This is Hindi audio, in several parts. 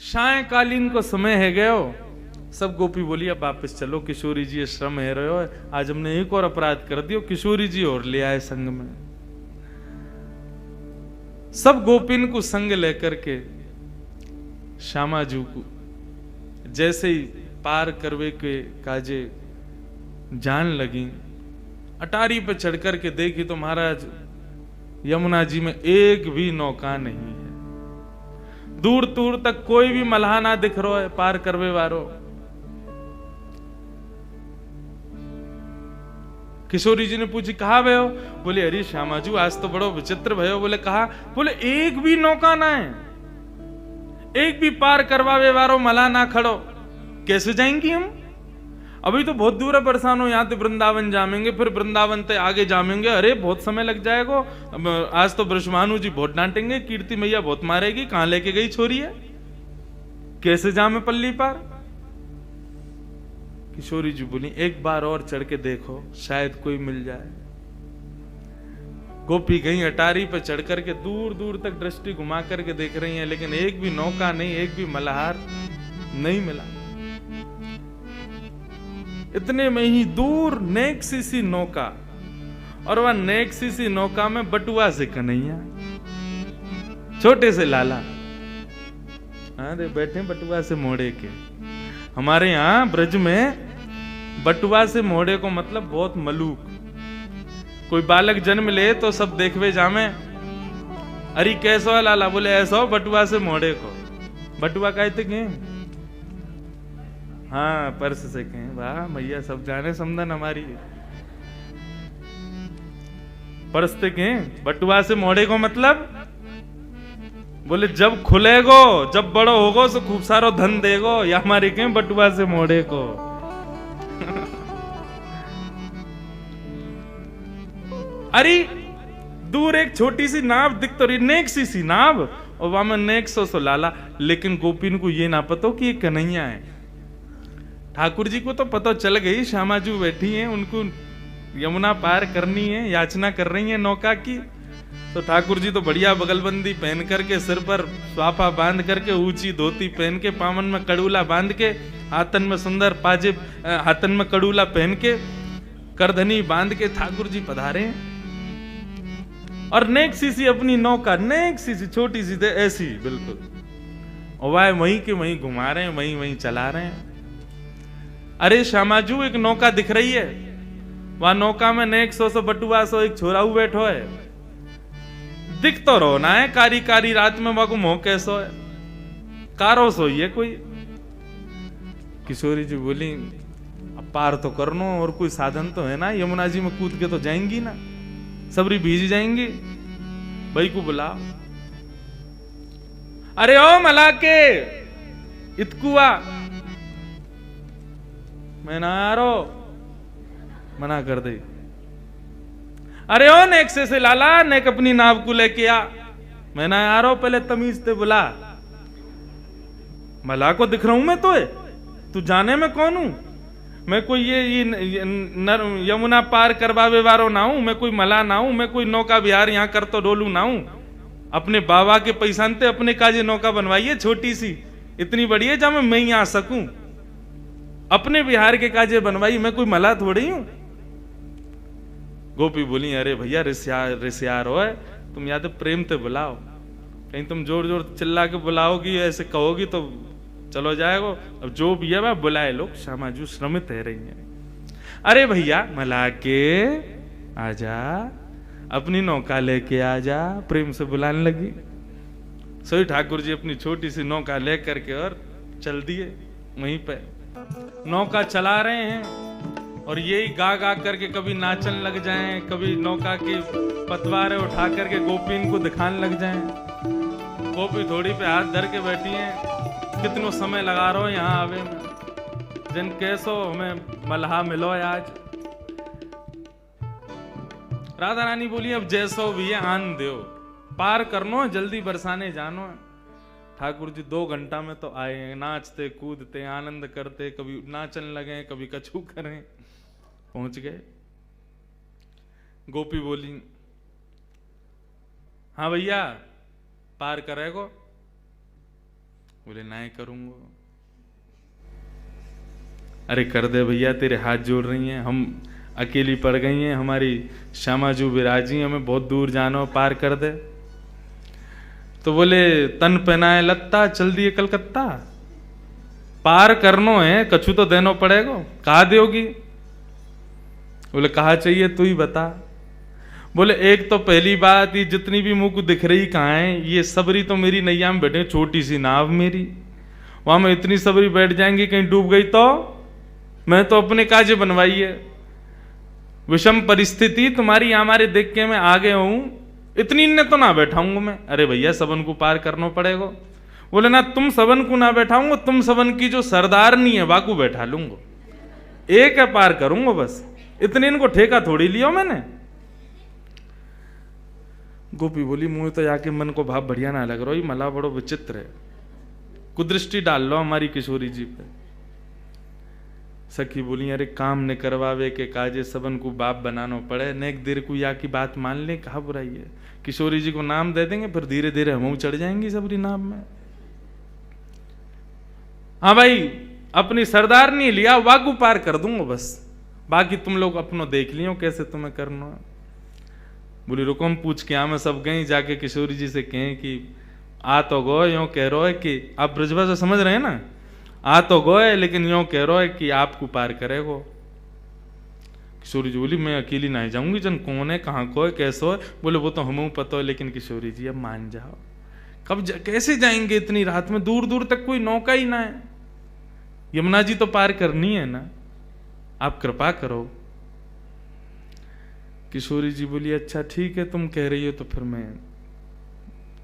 सायकालीन को समय है गयो। सब गोपी बोली अब वापस चलो, किशोरी जी श्रम है रहे हो, आज हमने एक और अपराध कर दियो, किशोरी जी और ले आए संग में। सब गोपिन को संग लेकर के श्यामाजू को जैसे ही पार करवे के काजे जान लगी, अटारी पे चढ़ करके देखी तो महाराज यमुना जी में एक भी नौका नहीं है, दूर दूर तक कोई भी मल्हा ना दिख रहा है पार करवे वारो। किशोरी जी ने पूछी कहा भयो? बोले अरे श्यामाजू आज तो बड़ो विचित्र भयो। बोले कहा? बोले एक भी नौका ना है, एक भी पार करवावे वारो मल्हा ना खड़ो, कैसे जाएंगी हम? अभी तो बहुत दूर है, परेशान हो, यहाँ तो वृंदावन जामेंगे, फिर वृंदावन से आगे जामेंगे, अरे बहुत समय लग जाएगा। आज तो ब्रजभानु जी बहुत डांटेंगे, कीर्ति मैया बहुत मारेगी, कहां लेके गई छोरी है, कैसे जामे पल्ली पार? किशोरी जी बोली एक बार और चढ़ के देखो, शायद कोई मिल जाए। गोपी गई अटारी पे चढ़ करके दूर दूर तक दृष्टि घुमा करके देख रही हैं, लेकिन एक भी नौका नहीं, एक भी मल्हार नहीं मिला। इतने में ही दूर नेक सी नौका, और वह नेक सी नौका में बटुआ से कन्हैया, छोटे से लाला, अरे बैठे बटुआ से मोड़े के। हमारे यहां ब्रज में बटुआ से मोड़े को मतलब बहुत मलूक। कोई बालक जन्म ले तो सब देखवे जामे, अरे कैसो है लाला? बोले ऐसा बटुआ से मोड़े को। बटुआ कहते के? हाँ पर्स से कहें। वाह भैया सब जाने समझन हमारी। पर्स से कहें बटुआ से मोड़े को मतलब? बोले जब खुलेगो, जब बड़ो होगो तो खूब सारो धन देगो, या हमारे कहें बटुआ से मोड़े को। अरे दूर एक छोटी सी नाव दिख तो रही, नेक सी नाव, और वहां में नेक सो लाला। लेकिन गोपिन को ये ना पता कि ये कन्हैया है। ठाकुर जी को तो पता चल गई, श्यामाजू बैठी हैं, उनको यमुना पार करनी है, याचना कर रही है नौका की। तो ठाकुर जी तो बढ़िया बगलबंदी पहन करके, सिर पर स्वाफा बांध करके, ऊंची धोती पहन के, पावन में कड़ूला बांध के, हाथन में सुंदर पाजेब, हाथन में कड़ूला पहन के, करधनी बांध के ठाकुर जी पधारे। और नेक सी अपनी नौका, नेक सी छोटी सी ऐसी बिल्कुल, और वह वहीं के वहीं घुमा रहे हैं, वहीं वहीं चला रहे हैं। अरे श्यामाजू एक नौका दिख रही है, वह नौका में नेक सो बटुआ सो एक छोरा बैठो है, दिख तो रोना है, कारी कारी रात में वह को मोह कैसो है, कारो सो ये कोई। किशोरी जी बोली अब पार तो करनो, और कोई साधन तो है ना, यमुना जी में कूद के तो जाएंगी ना, सबरी भीज जाएंगी, भाई को बुलाओ। अरे ओ मला के इतकुआ, मैं ना आ रो, मना कर दे। अरे ओ नेक से लाला, नेक अपनी नाव को लेके आ, मैं ना आ रहा हूं, पहले तमीज से बुला। मला को दिख रहा हूं मैं तो है, तू जाने में कौन हूं? मैं कोई ये यमुना पार करवावे वारो ना हूं, मैं कोई मला ना हूं, मैं कोई नौका विहार यहाँ कर तो डोलू ना हूं। अपने बाबा के पैसानते अपने काजे नौका बनवाइए, छोटी सी, इतनी बड़ी है जहां मैं ही आ सकूं, अपने बिहार के काजे बनवाई, मैं कोई मला थोड़ी हूं। गोपी बोली अरे भैया रिश्यार हो है, तुम या तो प्रेम से बुलाओ, कहीं तुम जोर जोर चिल्ला के बुलाओगी, ऐसे कहोगी तो चलो जाएगा। अब जो भी है वह बुलाए लोग, श्यामाजू श्रमित है रही है। अरे भैया मला के आजा, अपनी नौका लेके आजा, प्रेम से बुलाने लगी। सोई ठाकुर जी अपनी छोटी सी नौका लेकर के और चल दिए, वहीं पे नौका चला रहे हैं, और यही गा गा करके कभी नाचन लग जाएं, कभी नौका की पतवारें उठा करके गोपीन को दिखाने लग जाएं। गोपी थोड़ी पे हाथ धर के बैठी हैं, कितनो समय लगा रहा हो यहाँ आवे में, जिन कैसो हमें मल्हा मिलो आज। राधा रानी बोली अब जैसो भी है आन दो, पार करनो, जल्दी बरसाने जानो। ठाकुर जी 2 घंटा में तो आए, नाचते कूदते आनंद करते, कभी नाचन लगे, कभी कछू करें, पहुंच गए। गोपी बोली हाँ भैया पार करेगो? बोले ना करूंगा। अरे कर दे भैया, तेरे हाथ जोड़ रही हैं, हम अकेली पड़ गई हैं, हमारी श्यामा जू विराजी, हमें बहुत दूर जाना, पार कर दे। तो बोले तन पहनाए लत्ता, चल दिए कलकत्ता, पार करनो है, कछु तो देनो पड़ेगा, कहा दोगी? बोले कहा चाहिए तू ही बता। बोले एक तो पहली बात, ये जितनी भी मुंह को दिख रही कहाँ है, ये सबरी तो मेरी नैया में बैठे, छोटी सी नाव मेरी, वहां में इतनी सबरी बैठ जाएंगी, कहीं डूब गई तो मैं तो अपने काजे बनवाई है, विषम परिस्थिति तुम्हारी हमारे देख के मैं आगे हूं, इतनी ने तो ना बैठाऊंगा मैं। अरे भैया सबन को पार करना पड़ेगा। बोले ना तुम सबन को ना बैठाऊंगा, तुम सबन की जो सरदारनी है वाकू बैठा लूंगा, एक है पार करूंगा बस, इतने इनको ठेका थोड़ी लियो मैंने। गोपी बोली मुझे तो जाके मन को भाव बढ़िया ना लग रहा, ये मला बड़ो विचित्र है, कुदृष्टि डाल लो हमारी किशोरी जी पे। सखी बोली अरे काम ने करवावे के काजे सबन को बाप बनाना पड़े, नेक देर को या की बात मान ले, कहा बुराई है। किशोरी जी को नाम दे देंगे, फिर धीरे धीरे हम चढ़ जाएंगी सबरी नाम में। हाँ भाई अपनी सरदार नहीं लिया, वाकू पार कर दूंगा बस, बाकी तुम लोग अपनो देख लियो कैसे तुम्हें करना। बोली रुको हम पूछ के मैं सब गई, जाके किशोरी जी से कहें कि आ तो गो यूं कह रहा है कि आप ब्रजभाषा समझ रहे हैं ना, आ तो गए लेकिन यूं कह रहा है कि आपको पार करेगो। किशोरी जी बोली मैं अकेली नहीं जाऊंगी, जन कौन है कहाँ को है कैसो है। बोले वो तो हमें पता है, लेकिन किशोरी जी अब मान जाओ, कैसे जाएंगे इतनी रात में, दूर दूर तक कोई नौका ही ना है, यमुना जी तो पार करनी है ना, आप कृपा करो। किशोरी जी बोली अच्छा ठीक है तुम कह रही हो तो फिर मैं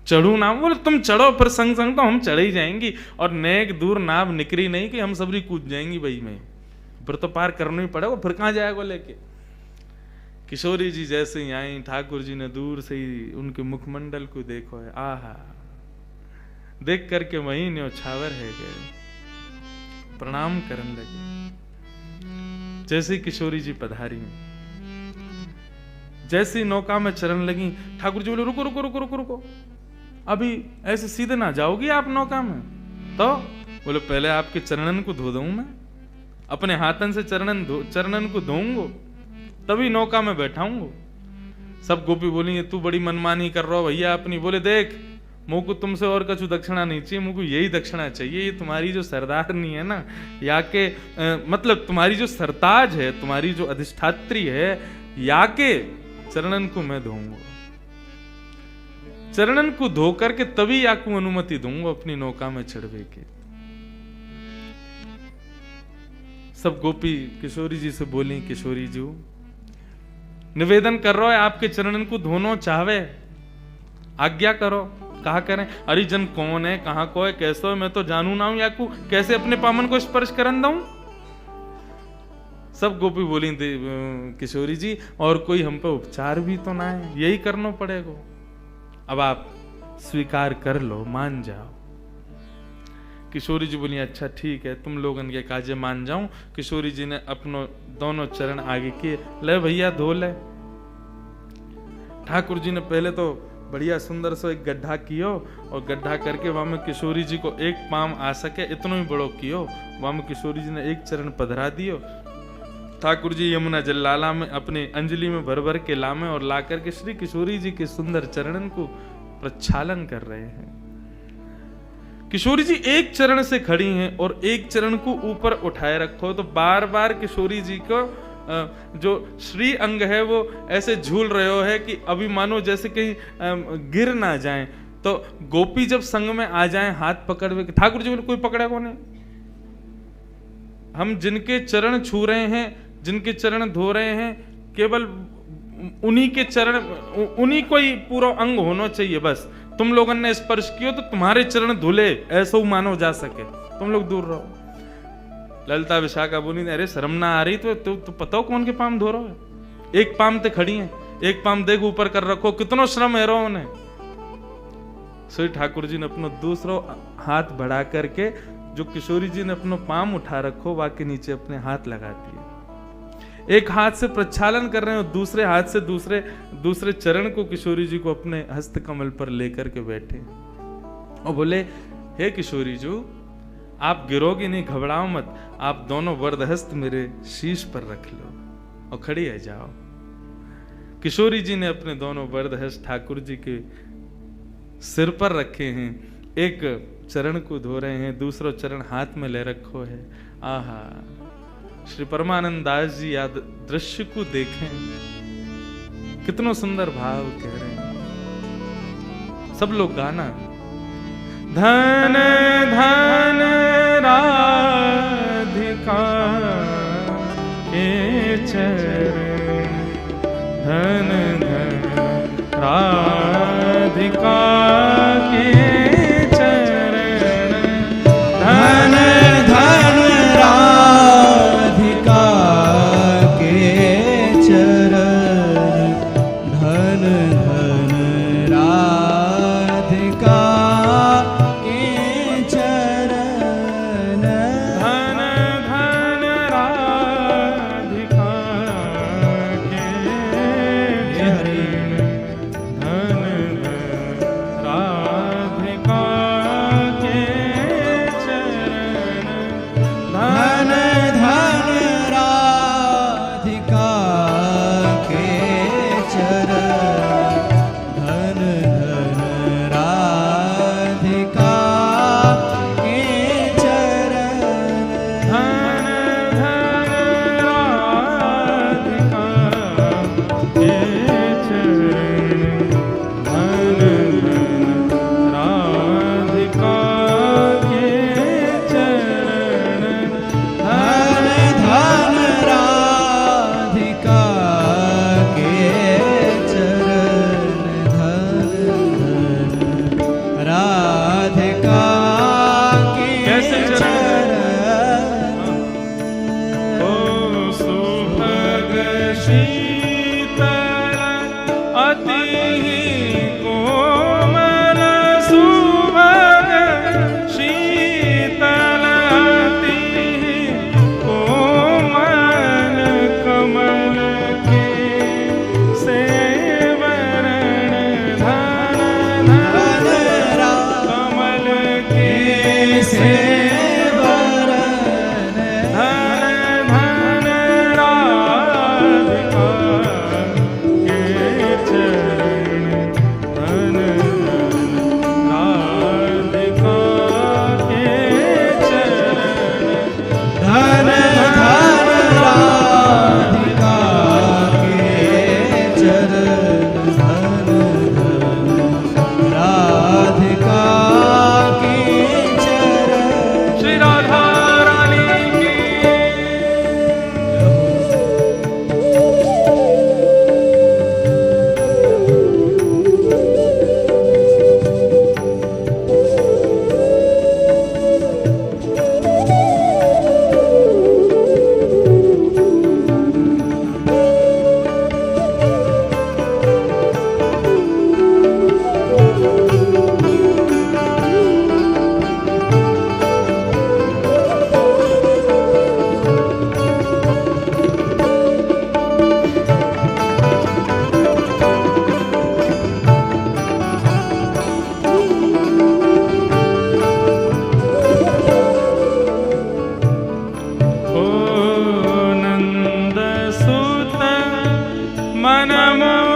चढ़ू ना। बोले तुम चढ़ो, फिर संग संग तो हम चढ़ ही जाएंगी, और नेक दूर नाव निकरी नहीं कि हम सबरी कूद जाएंगी भाई में, फिर तो पार करना ही पड़ेगा, फिर कहां जाएगा लेके। किशोरी जी जैसे ही आई, ठाकुर जी ने दूर से ही उनके मुखमंडल को देखो है, आहा, देख करके वही न्योछावर है गए, प्रणाम करने लगे। जैसे ही किशोरी जी पधारी, जैसी नौका में चरण लगी, ठाकुर जी बोले रुको रुको रुको रुको रुको, अभी ऐसे सीधे ना जाओगी आप नौका में। तो बोले पहले आपके चरणन को धो दूं मैं, अपने हाथन से चरणन को धोऊंगा तभी नौका में बैठाऊंगा। सब गोपी बोली तू बड़ी मनमानी कर रहा हो भैया अपनी। बोले देख मुझ को तुमसे और कछु दक्षिणा नहीं चाहिए, मुझको यही दक्षिणा चाहिए, ये तुम्हारी जो सरदारनी है ना, या के मतलब तुम्हारी जो सरताज है, तुम्हारी जो अधिष्ठात्री है, या के चरणन को मैं धोऊंगा, चरणन को धो करके तभी आपको अनुमति दूंगा अपनी नौका में चढ़वे के। सब गोपी किशोरी जी से बोली किशोरी जी निवेदन कर रहा है आपके चरणन को धोनो चाहवे, आज्ञा करो। कहा करें? अरे जन कौन है कहां को है कैसो है मैं तो जानू ना हूं, या को कैसे अपने पामन को स्पर्श करन दूं। सब गोपी बोली किशोरी जी और कोई हम पे उपचार भी तो ना है, यही करना पड़ेगा, अब आप स्वीकार कर लो, मान जाओ। किशोरी जी बोली अच्छा ठीक है तुम लोगन के काजे मान जाऊं। किशोरी जी ने अपनो दोनों चरण आगे किए, ले भैया धो ले। ठाकुर जी ने पहले तो बढ़िया सुंदर सो एक गड्ढा कियो, और गड्ढा करके वहां में किशोरी जी को एक पाम आ सके इतना ही बड़ो कियो, वहां में किशोरी जी ने एक चरण पधरा दियो। ठाकुर जी यमुना जल लाला में अपने अंजलि में भर भर के लामे और ला करके श्री किशोरी जी के सुंदर चरणन को प्रक्षालन कर रहे हैं। किशोरी जी एक चरण से खड़ी हैं और एक चरण को ऊपर उठाए रखो, तो बार बार किशोरी जी को जो श्री अंग है वो ऐसे झूल रहे हो है कि अभी मानो जैसे कहीं गिर ना जाए। तो गोपी जब संग में आ जाए हाथ पकड़ के, ठाकुर जी कोई पकड़ा को नहीं, हम जिनके चरण छू रहे हैं, जिनके चरण धो रहे हैं, केवल उन्हीं के चरण, उन्हीं को ही पूरा अंग होना चाहिए। बस तुम लोगों ने स्पर्श किया तो तुम्हारे चरण धुले ऐसा मानो जा सके, तुम लोग दूर रहो। ललिता विशाखा बोली अरे शर्म ना आ रही तो पता हो कौन के पाम धो रहा है, एक पाम ते खड़ी है, एक पाम देख ऊपर कर रखो, कितनो श्रम है रो उन्हें। सो ठाकुर जी ने अपना दूसरा हाथ बढ़ा करके जो किशोरी जी ने अपना पाम उठा रखो वहां के नीचे अपने हाथ लगा दिए, एक हाथ से प्रक्षालन कर रहे हैं और दूसरे हाथ से दूसरे चरण को किशोरी जी को अपने हस्त कमल पर लेकर के बैठे और बोले हे किशोरी जी, आप गिरोगी नहीं, घबराओ मत, आप दोनों वरदहस्त मेरे शीश पर रख लो और खड़ी है जाओ। किशोरी जी ने अपने दोनों वरदहस्त ठाकुर जी के सिर पर रखे हैं, एक चरण को धो रहे हैं, दूसरा चरण हाथ में ले रखो है। आहा, श्री परमानंद दास जी याद दृश्य को देखें, कितना सुंदर भाव कह रहे हैं। सब लोग गाना, धन धन राधिका के चरण, धन धन राधिका के चरण, धन धन राधिका के चरण, धन धन राधिका के चरण, धन धन राधिका के चरण, धन धन राधिका के चरण, धन धन राधिका के चरण, धन धन राधिका के चरण, धन धन राधिका के चरण, धन धन राधिका के चरण, धन धन राधिका के चरण, धन धन राधिका के कैसे चरण? चरण, ओ सुभग शीतल अति कोमल, सुभग शीतल अति कोमल, कमल के सेवरण, धन धन कमल के सेवरण, धन धन राधिका के चरण, धन धन राधिका के चरण, धन धन राधिका के चरण, धन धन राधिका के चरण। श्री राधा रानी की ओ नंद सुत मनमोदकारी,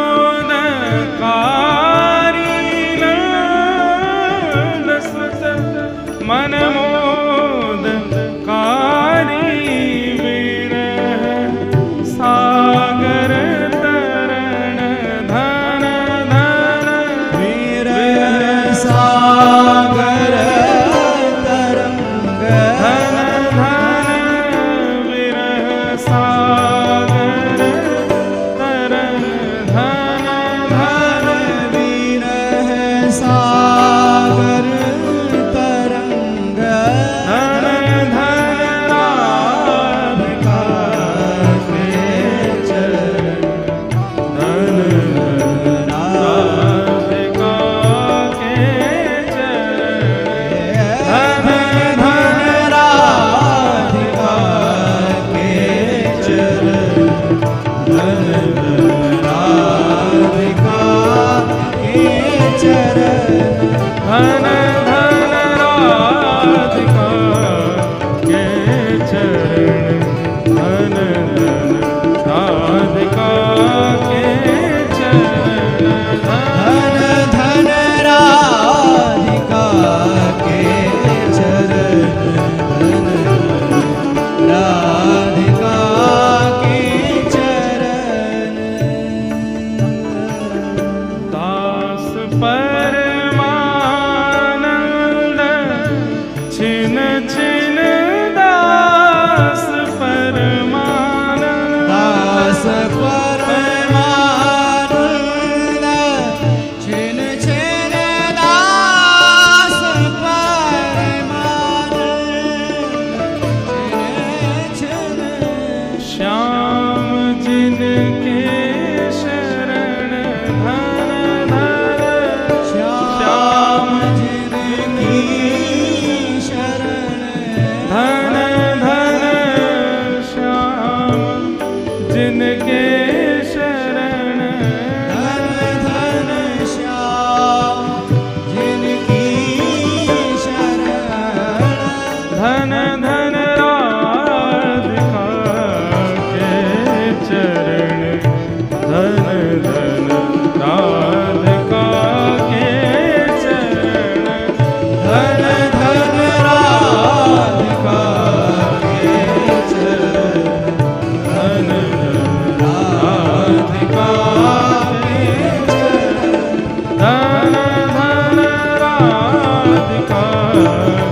नंद सुत मनमोदकारी, विरह सागर तरण, धन धन विरह सागर तरंग, धन धन विरह सागर तरन, धन धन विरह सागर तरंग, राधिका के चरण धन धन राधिका के चरण धन धन राधिका के चरण धन राधिका के चरण दास परमानंद छिन छिन दास परमानंद दास परमानंद छिन छिन दास परमानंद छिन छिन श्याम जिनके शरण धन धन श्याम जिनकी शरण धन धन श्याम जिनके शरण धन धन श्याम जिनकी शरण धन धन राधिका के चरण धन धन राधिका के चरण धन धन राधिका के चरण धन राधिका के चरण धन धन राधिका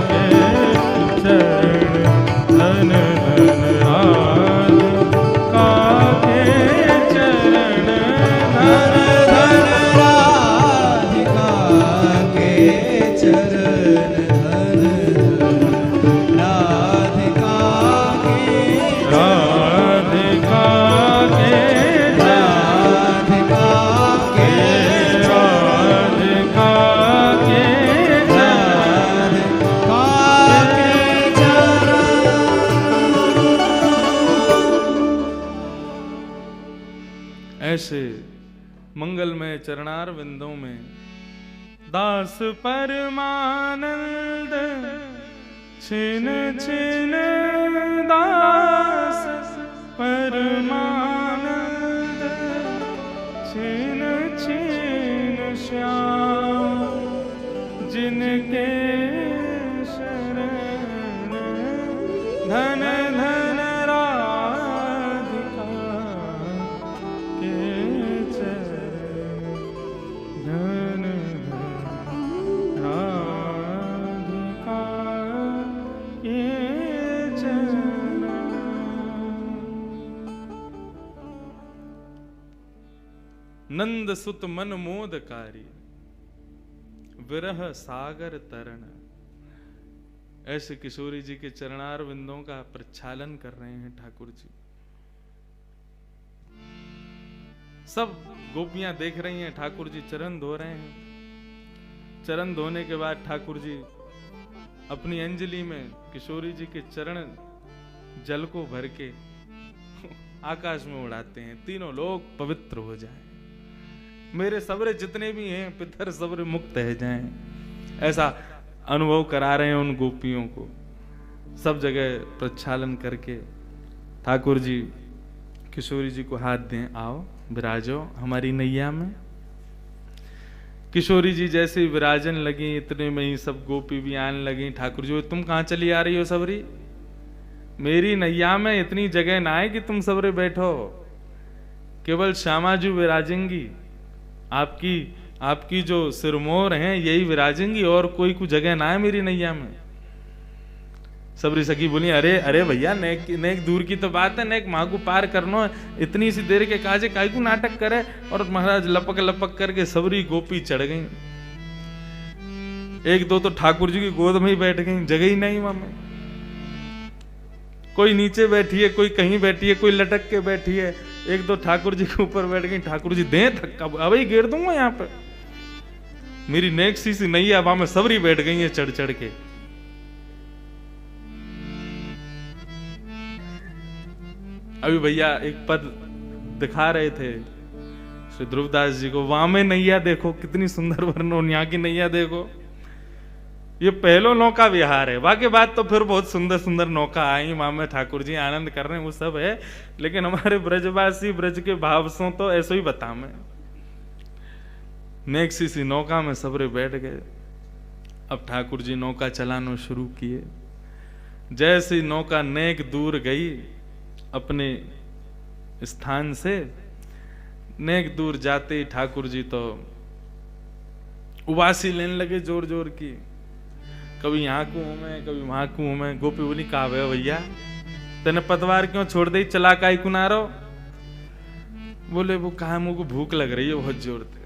के चरण धन धन राधिका के चरण धन धन राधिका के चरण धन धन राधिका के राधिका के राधिका के राधिका के राधिका के चरण ऐसे मंगलमय चरणार विंदों में दास परमानंद छिन छिन दास परमानंद छिन छिन श्याम जिनके शरण धन धन राधिका के चरण धन धन राधिका के चरण। नंद सुत मन मोदकारी विरह सागर तरण। ऐसे किशोरी जी के चरणार विंदों का प्रक्षालन कर रहे हैं ठाकुर जी। सब गोपियां देख रही हैं, ठाकुर जी चरण धो रहे हैं। चरण धोने के बाद ठाकुर जी अपनी अंजलि में किशोरी जी के चरण जल को भर के आकाश में उड़ाते हैं, तीनों लोग पवित्र हो जाएं, मेरे सबरे जितने भी हैं पितर सबरे मुक्त रह जाएं। ऐसा अनुभव करा रहे हैं उन गोपियों को। सब जगह प्रक्षालन करके ठाकुर जी किशोरी जी को हाथ दें, आओ विराजो हमारी नैया में। किशोरी जी जैसे विराजन लगी, इतने में ही सब गोपी भी आने लगी। ठाकुर जी, तुम कहाँ चली आ रही हो सबरी? मेरी नैया में इतनी जगह ना है कि तुम सबरे बैठो, केवल श्यामा जी विराजेंगी, आपकी जो सिरमोर हैं यही विराजेंगी, और कोई कुछ जगह ना है मेरी नैया में। सबरी सखी बोली, अरे अरे भैया, नेक दूर की तो बात है, नेक माँ को पार करनो है, इतनी सी देर के काजे काई को नाटक करे। और महाराज लपक लपक करके सबरी गोपी चढ़ गई। एक दो तो ठाकुर जी की गोद में ही बैठ गई, जगह ही नहीं वहां में। कोई नीचे बैठी है, कोई कहीं बैठी है, कोई लटक के बैठी है। एक दो ठाकुर जी के ऊपर बैठ गई। ठाकुर जी दें थक्का, अब ही गिर दूंगा यहाँ पे। मेरी नेक सी नैया वहां में सबरी बैठ गई है चढ़ चढ़ के। अभी भैया एक पद दिखा रहे थे श्री ध्रुवदास जी को, वहां में नैया देखो कितनी सुंदर वर्णन, यहाँ की नैया देखो। ये पहलो नौका विहार है। बाकी बात तो फिर बहुत सुंदर सुंदर नौका आई, वहां में ठाकुर जी आनंद कर रहे हैं, वो सब है। लेकिन हमारे ब्रजवासी ब्रज के भाव सो तो ऐसो ही बता मैं। नेक सी नौका में सबरे बैठ गए। अब ठाकुर जी नौका चलाना शुरू किए। जैसी नौका नेक दूर गई अपने स्थान से, नेक दूर जाते ही ठाकुर जी तो उबासी लेने लगे जोर जोर की। कभी यहाँ कुओं में, कभी वहां कुओं में। गोपी बोली कहा भैया तेने पतवार क्यों छोड़ दी, चला काई कुनारो? बोले वो कहा मुझको भूख लग रही है बहुत जोर से,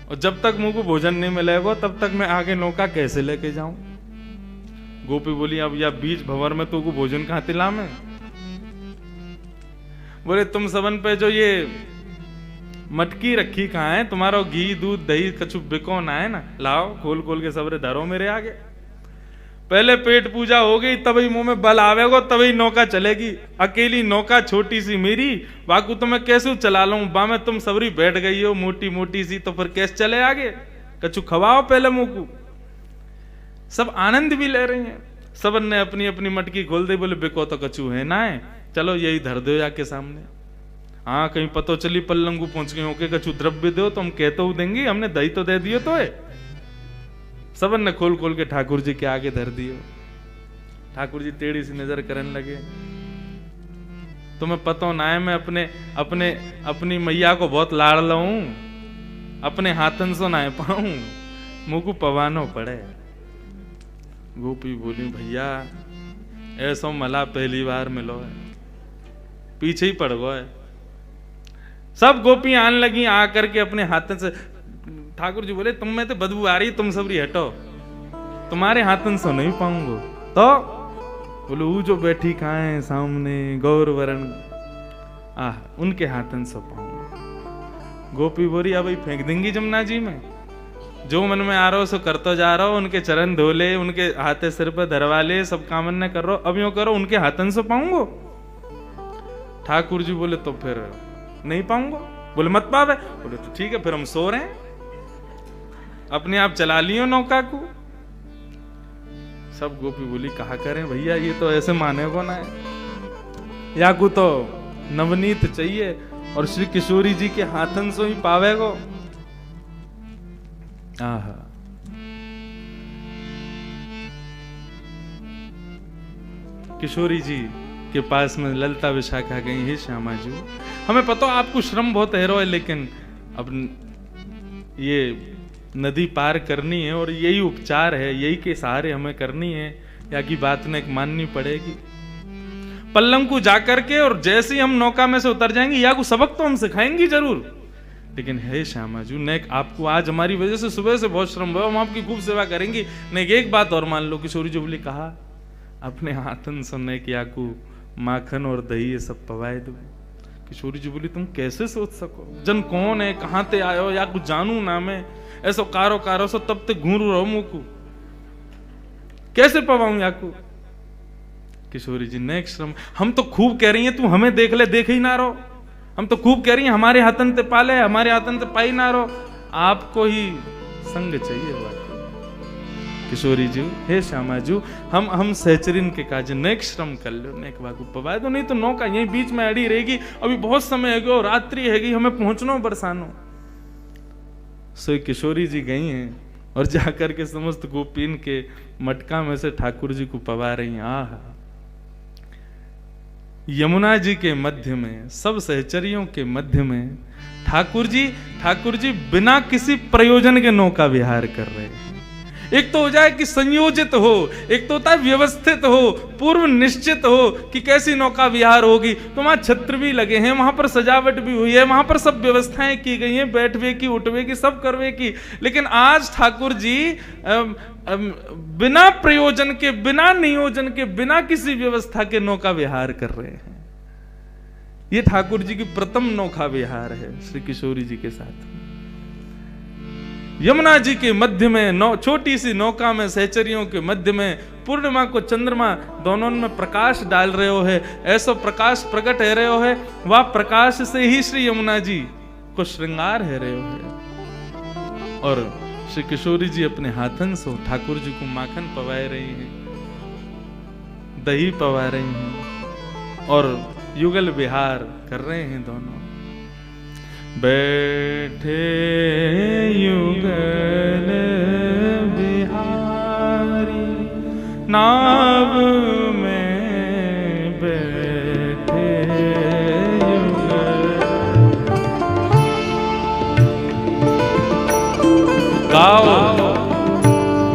और जब तक मुझको भोजन नहीं मिलेगा तब तक मैं आगे नौका कैसे लेके जाऊं। गोपी बोली अब या बीच भंवर में तो भोजन कहां तिला में। बोले तुम सबन पे जो ये मटकी रखी कहाँ है, तुम्हारा घी दूध दही कछु बिको ना है ना, लाओ खोल खोल के सबरे धरो मेरे आगे। पहले पेट पूजा हो गई तभी मुंह में बल आवेगा, तभी नौका चलेगी। अकेली नौका छोटी सी मेरी, बाकू तो मैं कैसे चला लूं, बा में तुम सबरी बैठ गई हो मोटी मोटी सी, तो फिर कैसे चले आगे। कछु खवाओ पहले मुंह को। सब आनंद भी ले रहे हैं। सबन ने अपनी अपनी मटकी खोल दी। बोले बिको तो कछु है ना है, चलो यही धर दो जाके सामने। हाँ कहीं पतो चली पल्लंगू पहुंच गए होके कछु द्रव्य दो तो हम कहते हो देंगे, हमने दही तो दे दियो तो है। सबन ने खोल खोल के ठाकुर जी के आगे धर दियो। ठाकुर जी टेढ़ी सी नजर करने लगे। तुम्हें पतो ना है मैं अपनी मैया को बहुत लाड़ लाऊं, अपने हाथन से ना पाऊं, मुझको पवानो पड़े। गोपी बोली भैया ऐसा मला पहली बार मिलो है, पीछे ही पड़ गो है। सब गोपियां आने लगी आकर के अपने हाथन से। ठाकुर जी बोले तुम में तो बदबू आ रही, तुम सबरी हटो, तुम्हारे हाथन से नहीं पाऊंगा। तो बोले वो जो बैठी कहाँ है सामने गौर वरण, उनके हाथन से पाऊंगा। गोपी बोली अब फेंक देंगी जमुना जी में, जो मन में आ रहा हो सो करते जा रहा हो, उनके चरण धोले, उनके हाथे सिर पर धरवा ले, सब कामन न कर रहा हो, अब यूं करो उनके हाथन से पाऊंगो। ठाकुर जी बोले तो फिर नहीं पाऊंगा। बोले मत पावे। बोले तो ठीक है फिर हम सो रहे हैं, अपने आप चला लियो नौका को। सब गोपी बोली कहा करें भैया, ये तो ऐसे माने को ना है, या को तो नवनीत चाहिए और श्री किशोरी जी के हाथन से ही पावेगो। आहा किशोरी जी के पास में ललता विशाखा गई, हे श्यामा जी हमें पता आपको श्रम बहुत है रो है, लेकिन अब ये नदी पार करनी है और यही उपचार है, यही के सहारे हमें करनी है, या की बात ने माननी पड़ेगी। पल्लम को जाकर के और जैसे ही हम नौका में से उतर जाएंगे या को सबक तो हम सिखाएंगे जरूर, लेकिन हे श्यामा जी नेक आपको आज हमारी वजह से सुबह से बहुत श्रम हुआ, हम आपकी खूब सेवा करेंगे। नेक एक बात और मान लो, किशोरी जी बोली कहा अपने हाथन से नेक या को माखन और दही ये सब पवाए दो। किशोरी जी बोली तुम कैसे सोच सको, जन कौन है, कहां ते आयो, या कुछ जानू ना मैं, ऐसो कारो कारो सो तब तक घूरू रहो मुंह को, कैसे पवाऊं या को। किशोरी जी नेक श्रम, हम तो खूब कह रही हैं तू हमें देख ले, देख ही ना रहो, हम तो खूब कह रही हैं हमारे हाथन ते पाले, हमारे हाथन ते पाई ना रहो, आपको ही संग चाहिए बात। किशोरी जी हे श्यामा जी हम सहचरिन के काज नेक श्रम कर लो, नेक बागू पवाए दो, नहीं तो नौका यही बीच में अड़ी रहेगी, अभी बहुत समय है गो, रात्रि हैगी, हमें पहुंचना बरसानो। सो किशोरी जी गई हैं और जाकर के समस्त गोपीन के मटका में से ठाकुर जी को पवा रही हैं। आहा यमुना जी के मध्य में, सब सहचरियों के मध्य में ठाकुर जी बिना किसी प्रयोजन के नौका विहार कर रहे हैं। एक तो हो जाए कि संयोजित हो, एक तो होता है व्यवस्थित हो, पूर्व निश्चित हो कि कैसी नौका विहार होगी, तो वहां छत्र भी लगे हैं, वहां पर सजावट भी हुई है, वहां पर सब व्यवस्थाएं की गई हैं, बैठवे की उठवे की सब करवे की। लेकिन आज ठाकुर जी बिना प्रयोजन के, बिना नियोजन के, बिना किसी व्यवस्था के नौका विहार कर रहे हैं। ये ठाकुर जी की प्रथम नौका विहार है श्री किशोरी जी के साथ। यमुना जी के मध्य में छोटी सी नौका में सहचरियों के मध्य में पूर्णिमा को चंद्रमा दोनों में प्रकाश डाल रहे हो है, ऐसा प्रकाश प्रकट है रहे हो है, वह प्रकाश से ही श्री यमुना जी को श्रृंगार है रहे हो है। और श्री किशोरी जी अपने हाथन से ठाकुर जी को माखन पवाए रही हैं, दही पवा रही हैं और युगल विहार कर रहे हैं दोनों। बैठे युगल बिहारी नाव में बैठे युगल। गाओ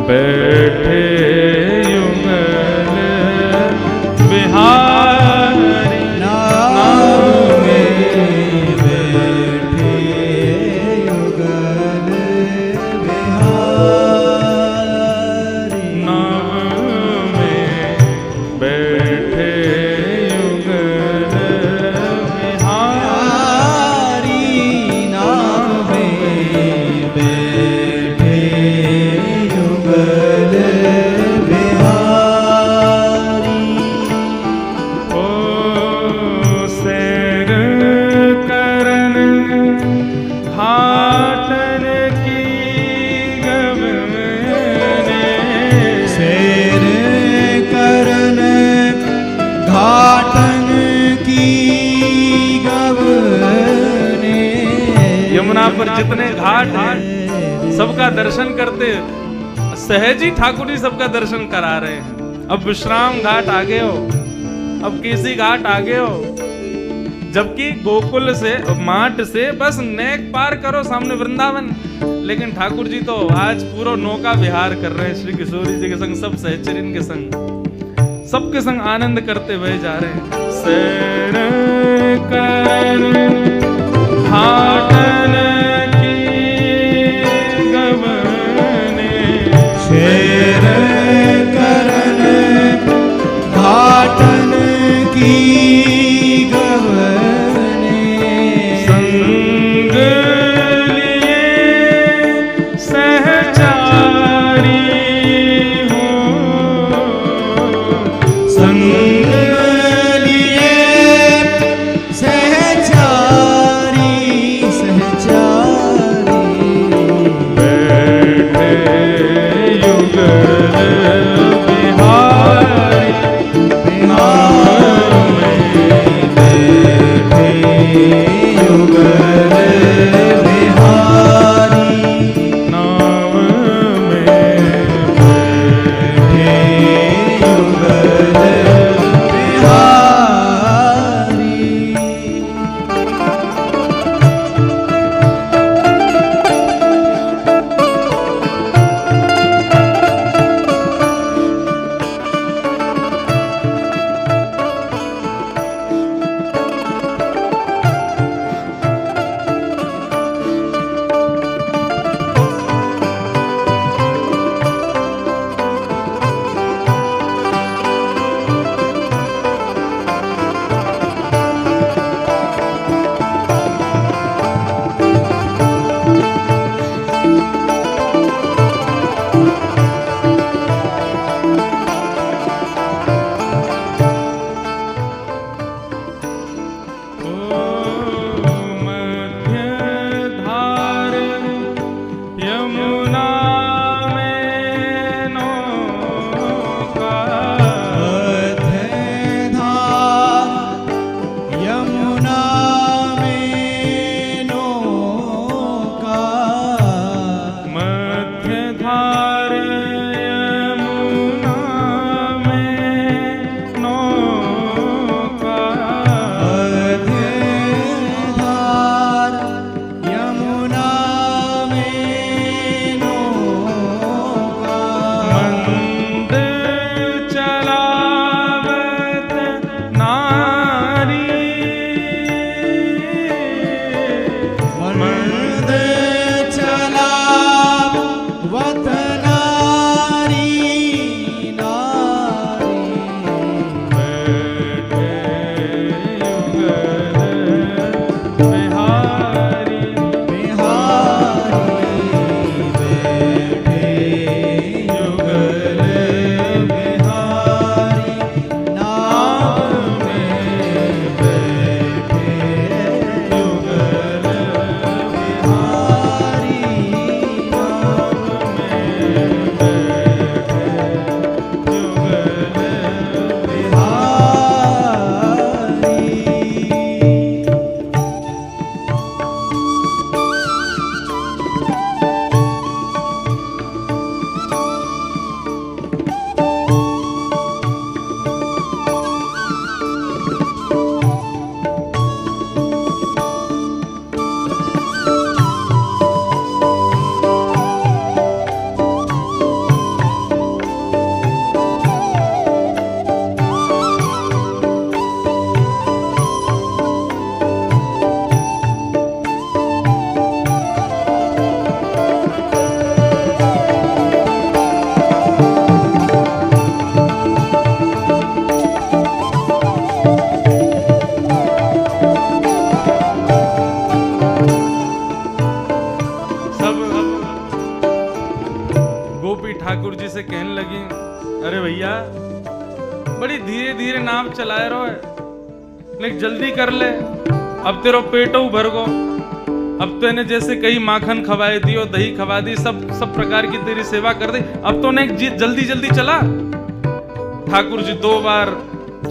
बैठे युगल बिहारी नाव में बैठे युगल बिहारी। नाव में बैठे युगल बिहारी। नाव में बैठे युगल बिहारी। ओ सैर करन घाटन की गवने। सैर करन घाटन की गवने। यमुना पर जितने घाट हैं सबका दर्शन करते, सहज ही ठाकुर जी सबका दर्शन करा रहे हैं। अब विश्राम घाट आगे हो, अब केसी घाट आगे हो, जबकि गोकुल से माट से बस नेक पार करो सामने वृंदावन। लेकिन ठाकुर जी तो आज पूरा नौका विहार कर रहे हैं श्री किशोरी जी के संग, सब सहचरिन के संग, सबके संग आनंद करते हुए जा रहे हैं। सैर करन घाटन की गवने। सैर करन घाटन की गवने। संग लिए सहचारी हो। संग लिए सहचारी सहचारी। बैठे युगल बिहारी। नाव में बैठे युगल बिहारी। नाव में बैठे युगल बिहारी। भैया बड़ी धीरे धीरे नाव चलाए रहो है, लेकिन जल्दी कर ले, अब तेरो पेटो भर गो। अब तो इन्हें जैसे कहीं माखन खवाए दियो, दही खवा दी, सब प्रकार की तेरी सेवा कर दी, अब तो ने जल्दी जल्दी चला। ठाकुर जी 2 बार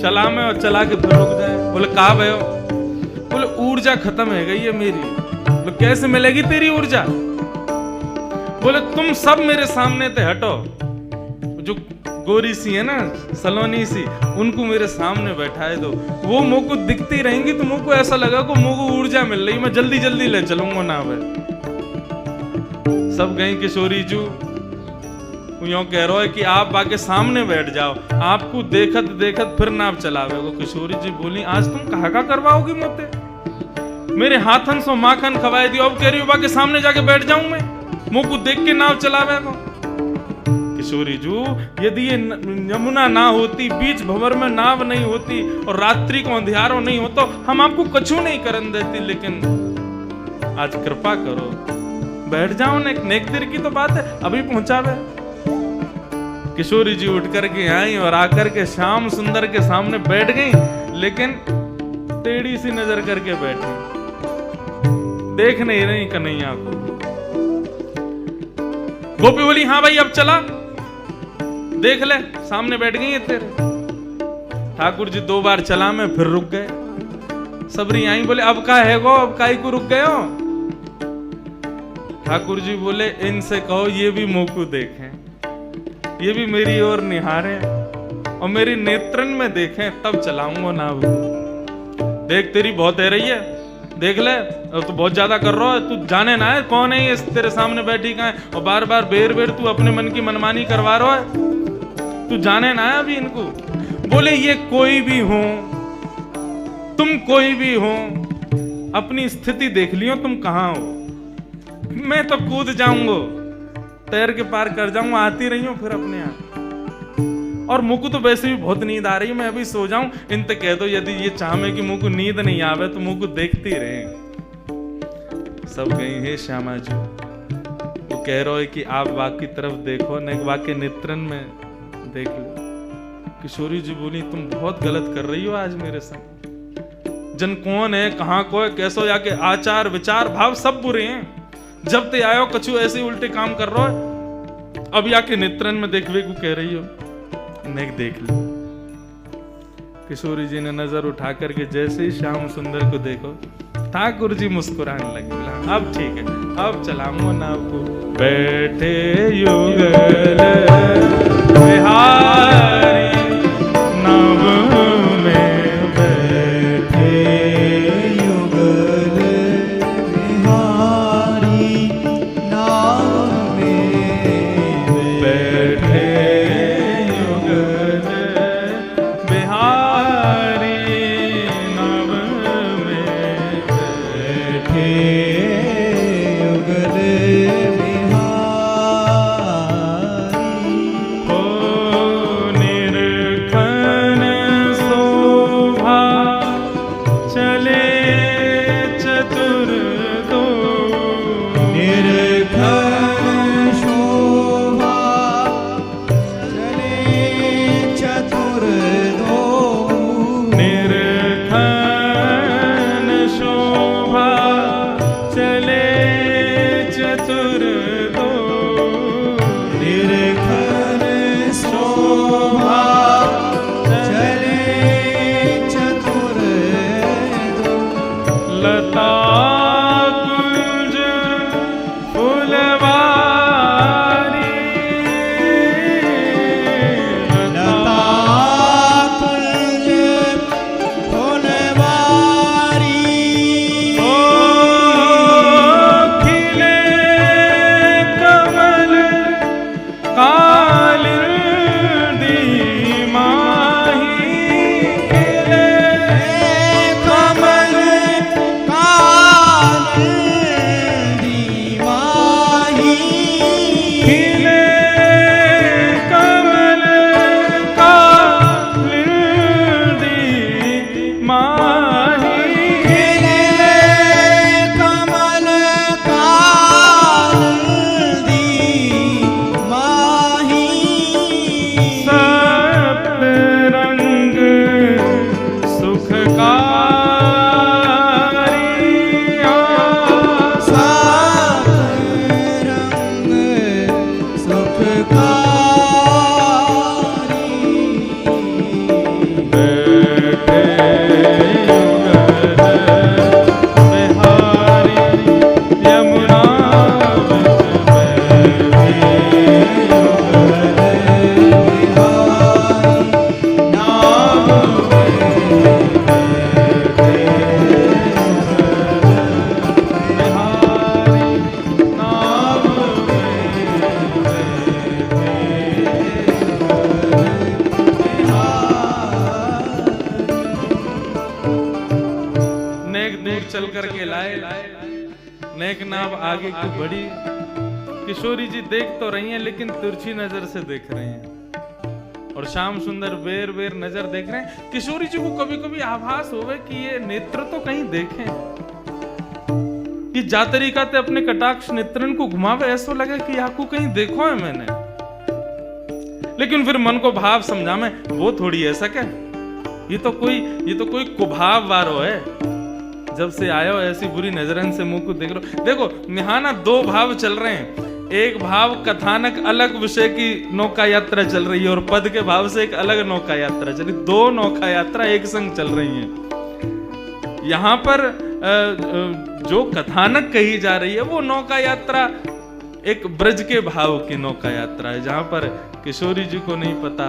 चला में और चला के फिर रुक जाए। बोले कहा भयो? बोले ऊर्जा खत्म है गई है मेरी। बोले कैसे मिलेगी तेरी ऊर्जा? बोले तुम सब मेरे सामने ते हटो, जो गोरी सी है ना सलोनी सी, उनको मेरे सामने बैठाए दो, वो मुंह को दिखती रहेंगी तो मुंह को ऐसा लगा को मुंह को ऊर्जा मिल रही, मैं जल्दी जल्दी ले चलूंगा नाव। सब गई किशोरी जू यूं कह रहा है कि आप बाके सामने बैठ जाओ, आपको देखत देखत फिर नाव चलावे। वो किशोरी जी बोली आज तुम कहा का करवाओगी मोते? मेरे हाथन सो माखन खवाए दियो, अब कह रही हो बाके सामने जाके बैठ जाऊं मैं, मुंह को देख के नाव चलावे को। किशोरी जू यदि ये यमुना ना होती, बीच भंवर में नाव नहीं होती और रात्रि को अंधियारो नहीं होता, हम आपको कछु नहीं करन देती, लेकिन आज कृपा करो बैठ जाओ ना, नेक देर की तो बात है, अभी पहुंचावे। किशोरी जी उठ करके आई और आकर के श्याम सुंदर के सामने बैठ गई, लेकिन टेढ़ी सी नजर करके बैठी, देख नहीं रही कन्हैया को। गोपी बोली हाँ भाई अब चला, देख ले सामने बैठ गई है तेरे। ठाकुर जी 2 बार चला में फिर रुक गए। सबरी आई बोले अब का है गो, अब काई को रुक गए हो? ठाकुर जी बोले इनसे कहो ये भी मुंह को देखें, ये भी मेरी ओर निहारें और मेरी नेत्रन में देखें, तब चलाऊंगा नाव। देख तेरी बहुत है रही है, देख ले तू बहुत ज्यादा कर रहा है, तू जाने ना है कौन है ये तेरे सामने बैठी कहाँ है, और बार बार बेर बेर तू अपने मन की मनमानी करवा रहा है, तू जाने ना है अभी इनको। बोले ये कोई भी हो, तुम कोई भी हो, अपनी स्थिति देख लियो तुम कहाँ हो, मैं तो कूद जाऊंगा, तैर के पार कर जाऊंगा, आती रही हूं फिर अपने आप। और मुझको तो वैसे भी बहुत नींद आ रही, मैं अभी सो जाऊं, इन तक कह दो यदि ये चाहे कि मुझको नींद नहीं आवे तो मुझको देखती रहे। सब गई है श्यामा जी, वो कह रहा है कि आप वाक की तरफ देखो, न वाक के नेत्रन में देख लो। किशोरी जी बोली तुम बहुत गलत कर रही हो आज मेरे संग, जन कौन है, कहाँ को है, कैसो या के आचार विचार भाव सब बुरे हैं, जब ते आयो कछु ऐसे उल्टे काम कर रहा है, अब याके नेत्रन में देखवे को कह रही हो, नेक देख लो। किशोरी जी ने नजर उठा करके जैसे ही श्याम सुंदर को देखो, ठाकुर जी मुस्कुराने लगे, बोला अब ठीक है, अब चलाऊंगा नाव को। बैठे युगल बिहारी नाव में, बैठे युगल बिहारी नाव में, बैठे युगल बिहारी नाव में, बैठे युगल बिहारी। हो करके लाए। नेक नाव आगे की बढ़ी। किशोरी जी देख तो रही हैं लेकिन तिरछी नजर से देख रही हैं और श्याम सुंदर बेर बेर नजर देख रहे हैं। किशोरी जी को कभी कभी आभास होवे कि ये नेत्र तो कहीं देखें, ये जा तरीका ते अपने कटाक्ष नेत्रन को घुमावे, ऐसा लगे कि आपको कहीं देखो है मैंने। लेकिन फिर मन को भाव समझा में वो थोड़ी ऐसा क्या, ये तो कोई कुभाव वारो है। जब से आयो ऐसी बुरी नजरन से मुंह को देख लो। देखो यहाँ ना दो भाव चल रहे हैं। एक भाव कथानक अलग विषय की नौका यात्रा चल रही है और पद के भाव से एक अलग नौका यात्रा चल रही। दो नौका यात्रा एक संग चल रही है। यहाँ पर जो कथानक कही जा रही है वो नौका यात्रा एक ब्रज के भाव की नौका यात्रा है, जहां पर किशोरी जी को नहीं पता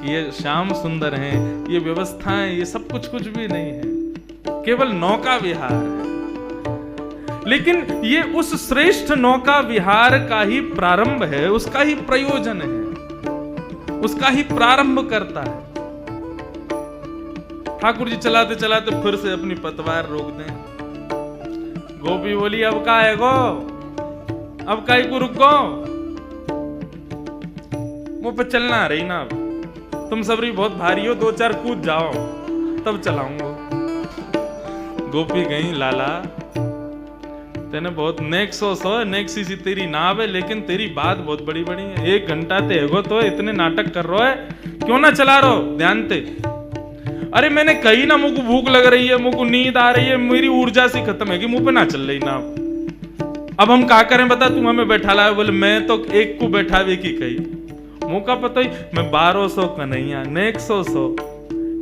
कि ये श्याम सुंदर हैं, ये व्यवस्थाएं, ये सब कुछ भी नहीं है, केवल नौका विहार है। लेकिन ये उस श्रेष्ठ नौका विहार का ही प्रारंभ है, उसका ही प्रयोजन है, उसका ही प्रारंभ करता है। ठाकुर जी चलाते चलाते फिर से अपनी पतवार रोक दें। गोपी बोली अब का है गो, अब काई को रुको, मुंह पे चलना रही ना, अब तुम सबरी बहुत भारी हो, 2-4 कूद जाओ तब चलाऊंगा। गोपी गई लाला तेने बहुत नेक नेक सी तेरी नाव है, लेकिन तेरी बात बहुत बड़ी बड़ी है। 1 घंटा ते एगो तो इतने नाटक कर रहा है, क्यों ना चला रहो ध्यान ते। अरे मैंने कही ना मुझको भूख लग रही है, मुझको नींद आ रही है, मेरी ऊर्जा सी खत्म है कि मुंह पे ना चल रही ना। अब हम क्या करें बता, तुम हमें बैठा ला। बोले मैं तो एक को बैठावे की कही, मुंह का पता ही मैं 1200 कन्हैया नेक 100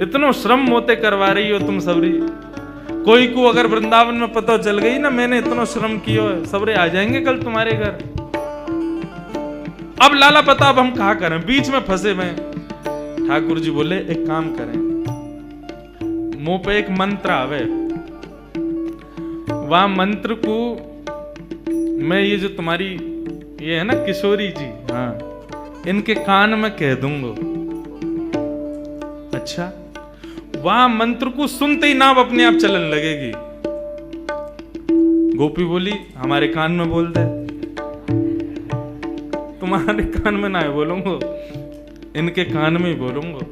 इतनो श्रम मोते करवा रही हो तुम सबरी। कोई को अगर वृंदावन में पता चल गई ना मैंने इतना श्रम किया है, सबरे आ जाएंगे कल तुम्हारे घर। अब लाला पता अब हम कहा करें, बीच में फंसे में। ठाकुर जी बोले एक काम करें, मुंह पे एक मंत्र आवे, वह मंत्र को मैं ये जो तुम्हारी ये है ना किशोरी जी, हाँ इनके कान में कह दूंगा। अच्छा, वह मंत्र को सुनते ही नाव अपने आप चलन लगेगी। गोपी बोली हमारे कान में बोल दे। तुम्हारे कान में ना बोलूंगा, इनके कान में ही बोलूंगा,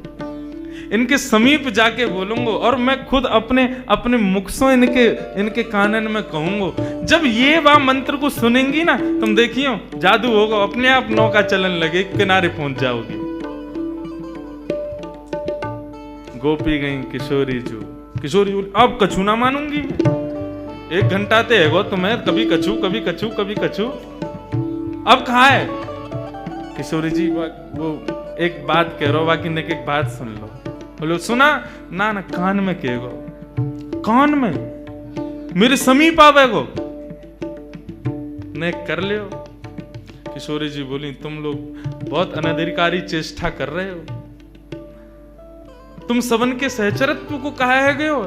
इनके समीप जाके बोलूंगा और मैं खुद अपने मुख से इनके कानन में कहूंगा। जब ये वह मंत्र को सुनेंगी ना तुम देखियो जादू होगा, अपने आप नौका चलन लगे, किनारे पहुंच जाओगी। गोपी गई किशोरी किशोरी अब कछु ना मानूंगी मैं। 1 घंटा ते है तुम्हें, कभी कछु कभी कछु कभी कछु, अब कहा है किशोरी जी। वो एक बात कह रहा बाकी ने एक बात सुन लो। बोलो सुना ना ना कान में कहेगो, कान में मेरे समीप आवेगो ने कर लियो। किशोरी जी बोली तुम लोग बहुत अनधिकारी चेष्टा कर रहे हो, तुम सबन के सहचरत्व को कहा है गए हो।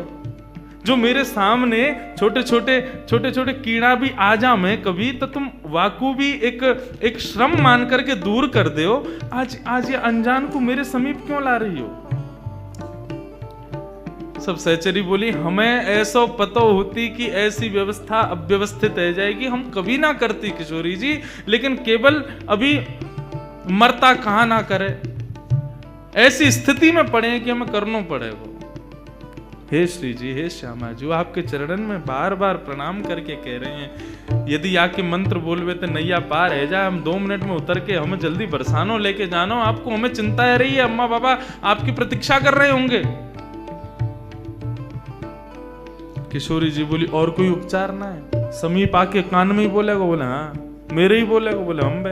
जो मेरे सामने छोटे छोटे कीड़ा भी आ जा मैं कभी, तो तुम वाकू भी एक श्रम मान करके दूर कर दे हो। आज ये अनजान को मेरे समीप क्यों ला रही हो। सब सहचरी बोली हमें ऐसा पता होती कि ऐसी व्यवस्था अव्यवस्थित रह जाएगी, हम कभी ना करती किशोरी जी, लेकिन केवल अभी मरता कहां ना करे, ऐसी स्थिति में पड़े कि हमें करना पड़ेगा। हे श्री जी, हे श्यामा जी, आपके चरणन में बार बार प्रणाम करके कह रहे हैं, यदि आके मंत्र बोलवे तो नैया पार है जाए, हम 2 मिनट में उतर के हमें जल्दी बरसानो लेके जानो, आपको हमें चिंता है रही है, अम्मा बाबा आपकी प्रतीक्षा कर रहे होंगे। किशोरी जी बोली और कोई उपचार ना है। समीप आके कान में ही बोलेगा। बोले हाँ मेरे ही बोलेगा। बोले हम बे।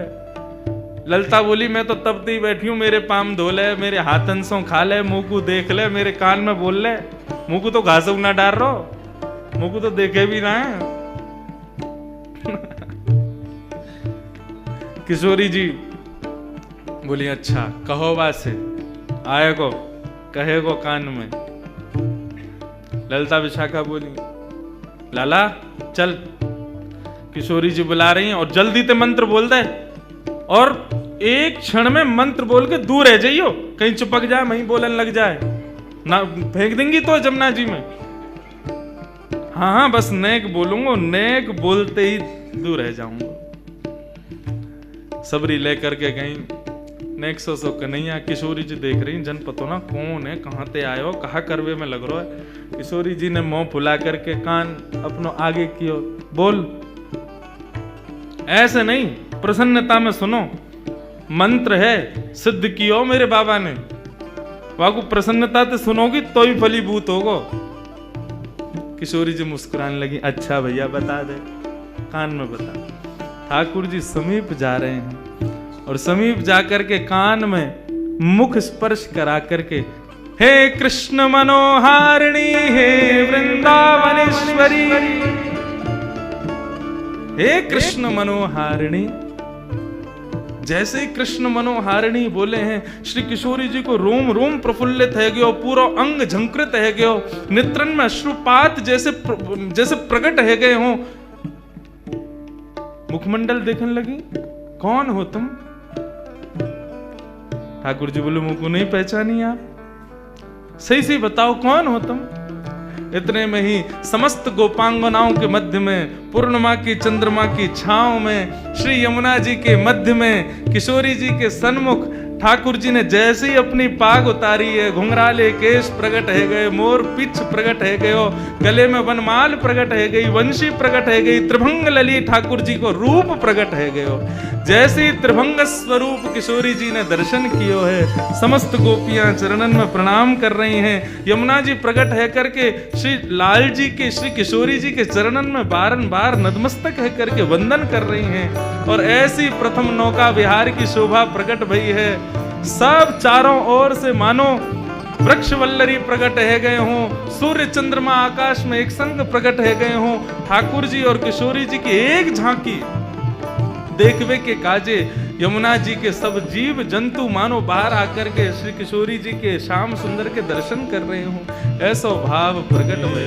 ललता बोली मैं तो तब ही बैठी हूँ, मेरे पाम धो ले, मेरे हाथन सो खा ले, मुंह को देख ले, मेरे कान में बोल ले। मुंह को तो घास ना डाल रहो, मुंह को तो देखे भी ना है। किशोरी जी बोली अच्छा कहो वासे आएगो कहेगो कान में। ललता विशाखा बोली लाला चल, किशोरी जी बुला रही हैं और जल्दी ते मंत्र बोल दे, और एक क्षण में मंत्र बोल के दूर रह जाइयो, कहीं चिपक जाए वहीं बोलन लग जाए ना, फेंक देंगी तो जमुना जी में। हाँ हाँ बस नेक बोलूंगा, नेक बोलते ही दूर रह जाऊंगा। सबरी लेकर के गई नेक सो कन्हैया। किशोरी जी देख रही, जन पतो ना कौन है, कहाँ ते आयो, कहा करवे में लग रहा है। किशोरी जी ने मुंह फुला करके कान अपनो आगे कियो, बोल ऐसे नहीं, प्रसन्नता में सुनो, मंत्र है सिद्ध कियो मेरे बाबा ने, वाकू प्रसन्नता से सुनोगी तो ही फलीभूत होगो। किशोरी जी मुस्कुराने लगी, अच्छा भैया बता दे, कान में बता। ठाकुर जी समीप जा रहे हैं और समीप जाकर के कान में मुख स्पर्श करा करके, हे कृष्ण मनोहारिणी, हे वृंदावनेश्वरी, हे कृष्ण मनोहारिणी। जैसे ही कृष्ण मनोहारिणी बोले हैं, श्री किशोरी जी को रोम रोम प्रफुल्लित है गयो, पूरा अंग झंकृत है गयो, नेत्रन में अश्रुपात जैसे प्रकट है गए हो। मुखमंडल देखने लगी, कौन हो तुम? ठाकुर जी बोले, मुझको नहीं पहचानी आप, सही से बताओ कौन हो तुम? इतने में ही समस्त गोपांगनाओं के मध्य में, पूर्णिमा की चंद्रमा की छांव में, श्री यमुना जी के मध्य में, किशोरी जी के सन्मुख ठाकुर जी ने जैसे ही अपनी पाग उतारी है, घुंघराले केश प्रकट है गए, मोर पिछ प्रकट है गयो, गले में वनमाल प्रकट है गई, वंशी प्रकट है गई, त्रिभंग लली ठाकुर जी को रूप प्रकट है गयो। जैसे ही त्रिभंग स्वरूप किशोरी जी ने दर्शन कियो है, समस्त गोपियां चरणन में प्रणाम कर रही हैं। यमुना जी प्रकट है करके श्री लाल जी के, श्री किशोरी जी के चरणन में बारंबार नतमस्तक है करके वंदन कर रही हैं। और ऐसी प्रथम नौका विहार की शोभा प्रकट भई है। सब चारों ओर से मानो वृक्ष वल्लरी प्रकट है गए हों, सूर्य चंद्रमा आकाश में एक संग प्रकट है गए हों। ठाकुर जी और किशोरी जी की एक झांकी देखवे के काजे यमुना जी के सब जीव जंतु मानो बाहर आकर के श्री किशोरी जी के श्याम सुंदर के दर्शन कर रहे हों, ऐसा भाव प्रकट हुए।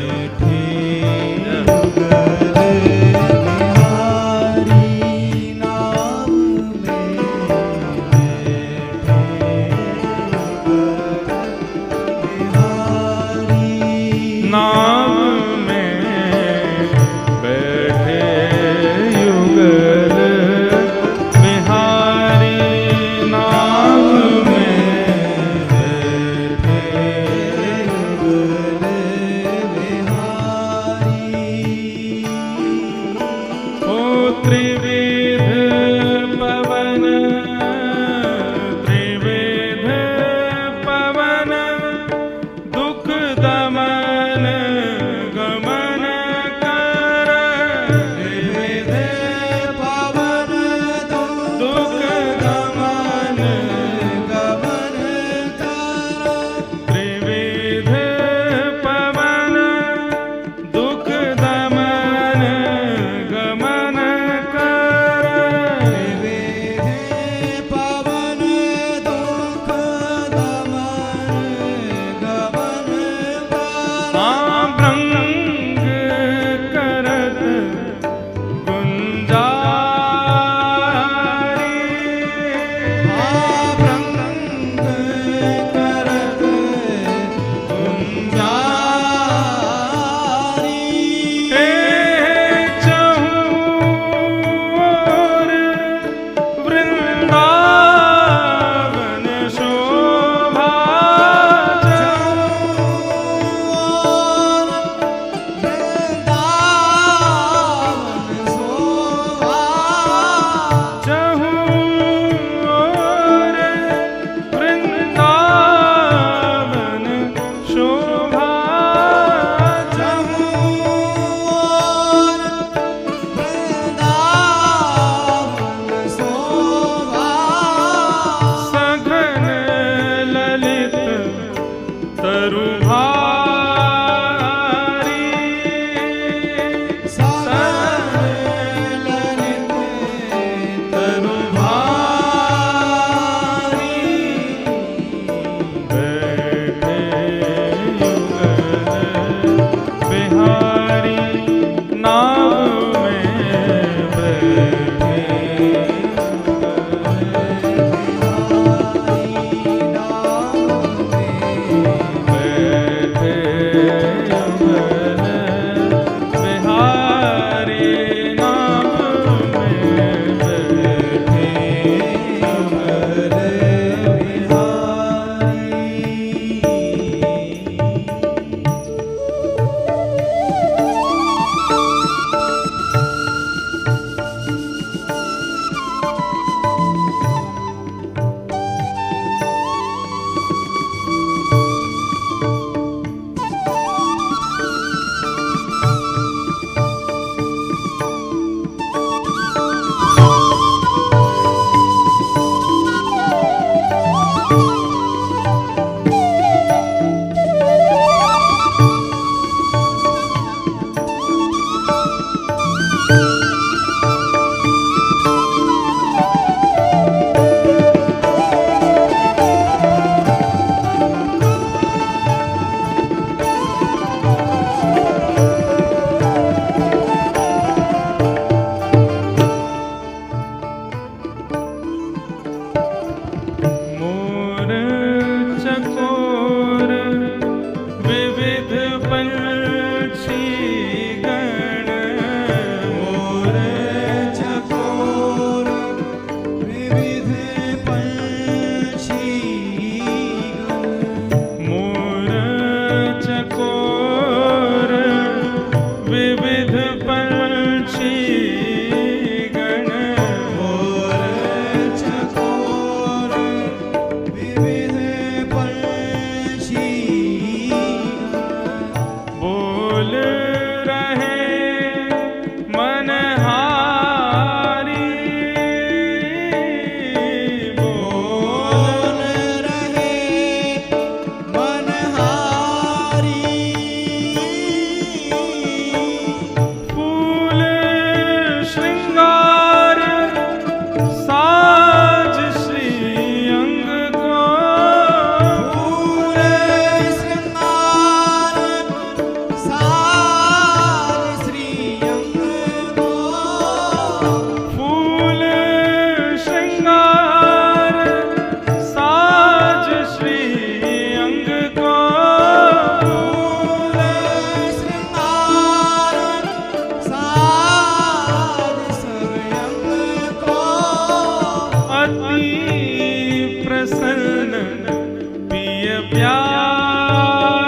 प्यारी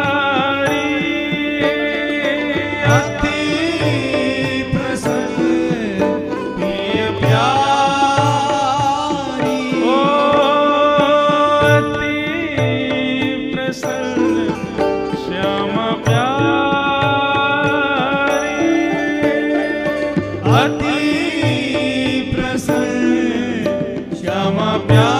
अति प्रसन्न प्रिय प्यारी ओ अति प्रसन्न श्यामा प्यारी अति प्रसन्न श्यामा प्यारी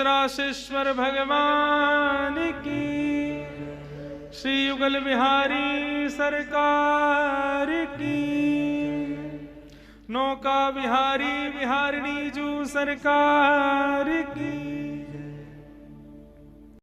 रासेश्वर भगवान की, श्री युगल बिहारी सरकार की, नौका बिहारी बिहारिणी जू सरकार की।